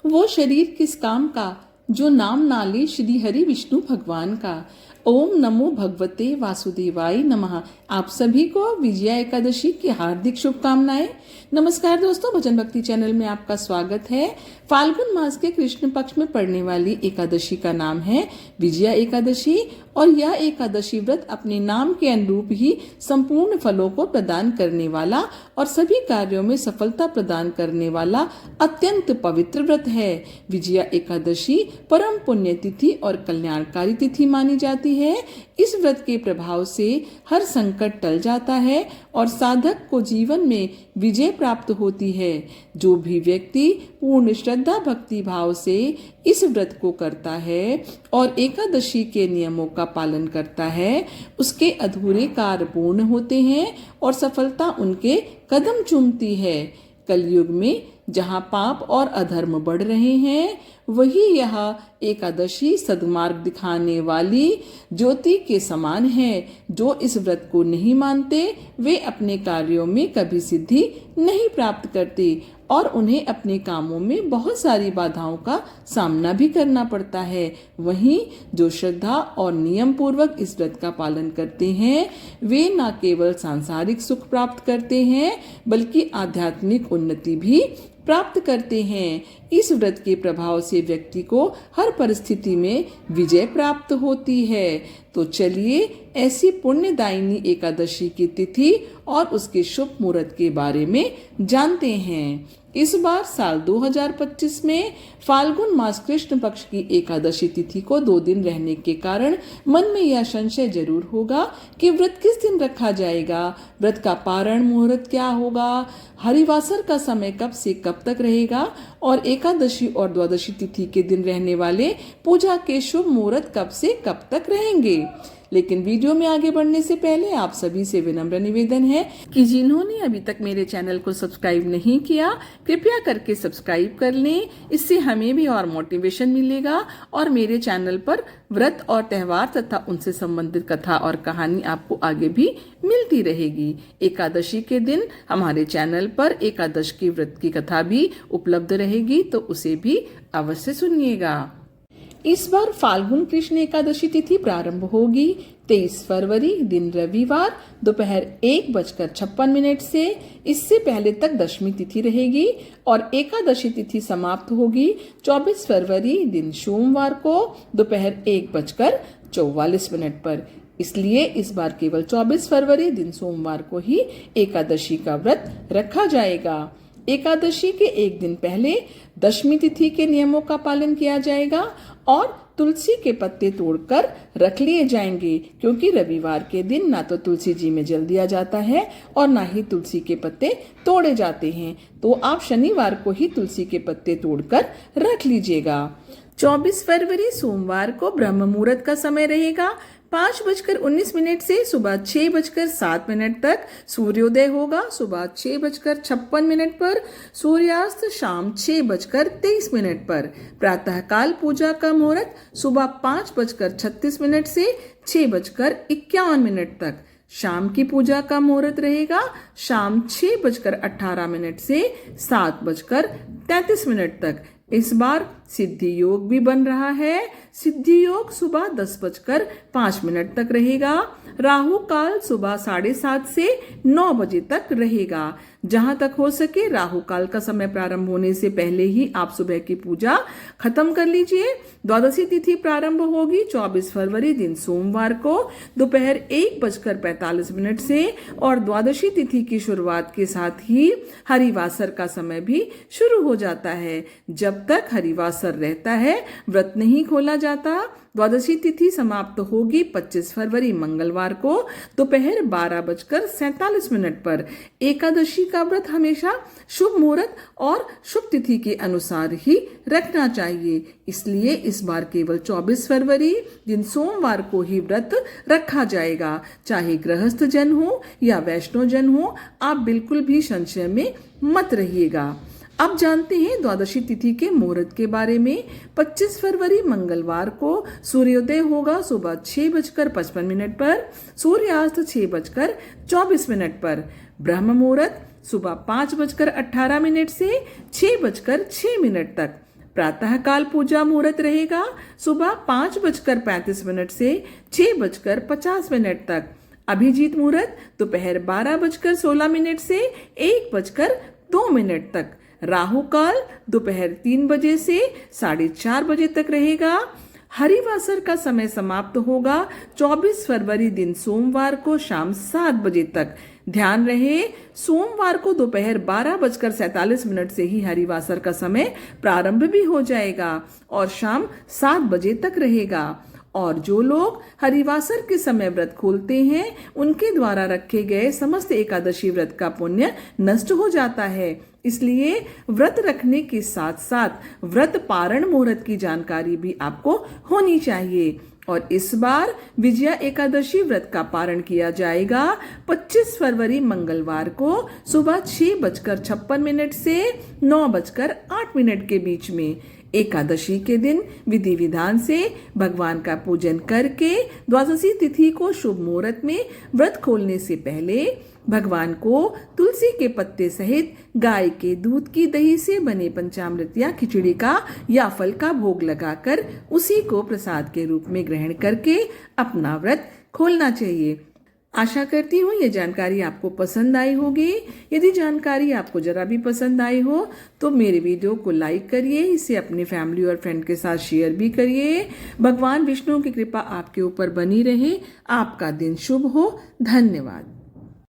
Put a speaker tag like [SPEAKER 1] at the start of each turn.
[SPEAKER 1] वो शरीर किस काम का जो नाम ना ले श्री हरि विष्णु भगवान का। ओम नमो भगवते वासुदेवाय नमः। आप सभी को विजया एकादशी की हार्दिक शुभकामनाएं। नमस्कार दोस्तों, भजन भक्ति चैनल में आपका स्वागत है। फाल्गुन मास के कृष्ण पक्ष में पड़ने वाली एकादशी का नाम है विजया एकादशी और यह एकादशी व्रत अपने नाम के अनुरूप ही संपूर्ण फलों को प्रदान करने वाला और सभी कार्यों में सफलता प्रदान करने वाला अत्यंत पवित्र व्रत है। विजया एकादशी परम पुण्य तिथि और कल्याणकारी तिथि मानी जाती है। इस व्रत के प्रभाव से हर संकट टल जाता है और साधक को जीवन में विजय प्राप्त होती है। जो भी व्यक्ति पूर्ण श्रद्धा भक्ति भाव से इस व्रत को करता है और एकादशी के नियमों का पालन करता है, उसके अधूरे कार्य पूर्ण होते हैं और सफलता उनके कदम चूमती है। कलयुग में जहाँ पाप और अधर्म बढ़ रहे हैं, वही यह एकादशी सद्मार्ग दिखाने वाली ज्योति के समान है। जो इस व्रत को नहीं मानते वे अपने कार्यों में कभी सिद्धि नहीं प्राप्त करते और उन्हें अपने कामों में बहुत सारी बाधाओं का सामना भी करना पड़ता है। वहीं जो श्रद्धा और नियम पूर्वक इस व्रत का पालन करते हैं, वे न केवल सांसारिक सुख प्राप्त करते हैं बल्कि आध्यात्मिक उन्नति भी प्राप्त करते हैं। इस व्रत के प्रभाव से व्यक्ति को हर परिस्थिति में विजय प्राप्त होती है। तो चलिए ऐसी पुण्यदायिनी एकादशी की तिथि और उसके शुभ मुहूर्त के बारे में जानते हैं। इस बार साल 2025 में फाल्गुन मास कृष्ण पक्ष की एकादशी तिथि को 2 दिन रहने के कारण मन में यह संशय जरूर होगा कि व्रत किस दिन रखा जाएगा, व्रत का पारण मुहूर्त क्या होगा, हरिवासर का समय कब से कब तक रहेगा और एकादशी और द्वादशी तिथि के दिन रहने वाले पूजा के शुभ मुहूर्त कब से कब तक रहेंगे। लेकिन वीडियो में आगे बढ़ने से पहले आप सभी से विनम्र निवेदन है कि जिन्होंने अभी तक मेरे चैनल को सब्सक्राइब नहीं किया, कृपया करके सब्सक्राइब कर लें। इससे हमें भी और मोटिवेशन मिलेगा और मेरे चैनल पर व्रत और त्यौहार तथा उनसे संबंधित कथा और कहानी आपको आगे भी मिलती रहेगी। एकादशी के दिन हमारे चैनल पर एकादश की व्रत की कथा भी उपलब्ध रहेगी, तो उसे भी अवश्य सुनिएगा। इस बार फाल्गुन कृष्ण एकादशी तिथि प्रारंभ होगी 23 फरवरी दिन रविवार दोपहर 1:56 से। इससे पहले तक दशमी तिथि रहेगी और एकादशी तिथि समाप्त होगी 24 फरवरी दिन सोमवार को दोपहर 1:44 पर। इसलिए इस बार केवल 24 फरवरी दिन सोमवार को ही एकादशी का व्रत रखा जाएगा। एकादशी के एक दिन पहले दशमी तिथि के नियमों का पालन किया जाएगा और तुलसी के पत्ते तोड़कर रख लिए जाएंगे, क्योंकि रविवार के दिन ना तो तुलसी जी में जल दिया जाता है और ना ही तुलसी के पत्ते तोड़े जाते हैं। तो आप शनिवार को ही तुलसी के पत्ते तोड़कर रख लीजिएगा। 24 फरवरी सोमवार को ब्रह्म मुहूर्त का समय रहेगा 5:19 से सुबह 6:07 तक। सूर्योदय होगा सुबह 6:56 पर, सूर्यास्त शाम 6:23 पर। प्रातःकाल पूजा का मुहूर्त सुबह 5:36 से 6:51 तक। शाम की पूजा का मुहूर्त रहेगा शाम 6:18 से 7:33 तक। इस बार सिद्धि योग भी बन रहा है। सिद्धि योग सुबह 10:05 तक रहेगा। राहु काल सुबह 7:30 से 9 बजे तक रहेगा। जहां तक हो सके राहु काल का समय प्रारंभ होने से पहले ही आप सुबह की पूजा खत्म कर लीजिए। द्वादशी तिथि प्रारंभ होगी 24 फरवरी दिन सोमवार को दोपहर 1:45 से और द्वादशी तिथि की शुरुआत के साथ ही हरिवासर का समय भी शुरू हो जाता है। जब तक हरिवासर रहता है व्रत नहीं खोला जाता। द्वादशी तिथि समाप्त होगी 25 फरवरी मंगलवार को दोपहर 12:47 पर। एकादशी का व्रत हमेशा शुभ मुहूर्त और शुभ तिथि के अनुसार ही रखना चाहिए। इसलिए इस बार केवल 24 फरवरी दिन सोमवार को ही व्रत रखा जाएगा। चाहे गृहस्थ जन हो या वैष्णव जन हो, आप बिल्कुल भी संशय में मत रहिएगा। अब जानते हैं द्वादशी तिथि के मुहूर्त के बारे में। 25 फरवरी मंगलवार को सूर्योदय होगा सुबह 6:55 पर, सूर्यास्त 6:24 पर। ब्रह्म मुहूर्त सुबह 5:18 से 6:06 तक। प्रातःकाल पूजा मुहूर्त रहेगा सुबह 5:35 से 6:50 तक। अभिजीत मुहूर्त दोपहर 12:16 से 1:02 तक। राहु काल दोपहर 3 बजे से 4:30 बजे तक रहेगा। हरिवासर का समय समाप्त होगा 24 फरवरी दिन सोमवार को शाम 7 बजे तक। ध्यान रहे, सोमवार को दोपहर 12:47 से ही हरिवासर का समय प्रारंभ भी हो जाएगा और शाम 7 बजे तक रहेगा। और जो लोग हरिवासर के समय व्रत खोलते हैं उनके द्वारा रखे गए समस्त एकादशी व्रत का पुण्य नष्ट हो जाता है। इसलिए व्रत रखने के साथ साथ व्रत पारण मुहूर्त की जानकारी भी आपको होनी चाहिए। और इस बार विजया एकादशी व्रत का पारण किया जाएगा 25 फरवरी मंगलवार को सुबह 6:56 से 9:08 के बीच में। एकादशी के दिन विधि विधान से भगवान का पूजन करके द्वादशी तिथि को शुभ मुहूर्त में व्रत खोलने से पहले भगवान को तुलसी के पत्ते सहित गाय के दूध की दही से बने पंचामृत या खिचड़ी का या फल का भोग लगाकर उसी को प्रसाद के रूप में ग्रहण करके अपना व्रत खोलना चाहिए। आशा करती हूँ ये जानकारी आपको पसंद आई होगी। यदि जानकारी आपको जरा भी पसंद आई हो तो मेरे वीडियो को लाइक करिए, इसे अपनी फैमिली और फ्रेंड के साथ शेयर भी करिए। भगवान विष्णु की कृपा आपके ऊपर बनी रहे। आपका दिन शुभ हो। धन्यवाद।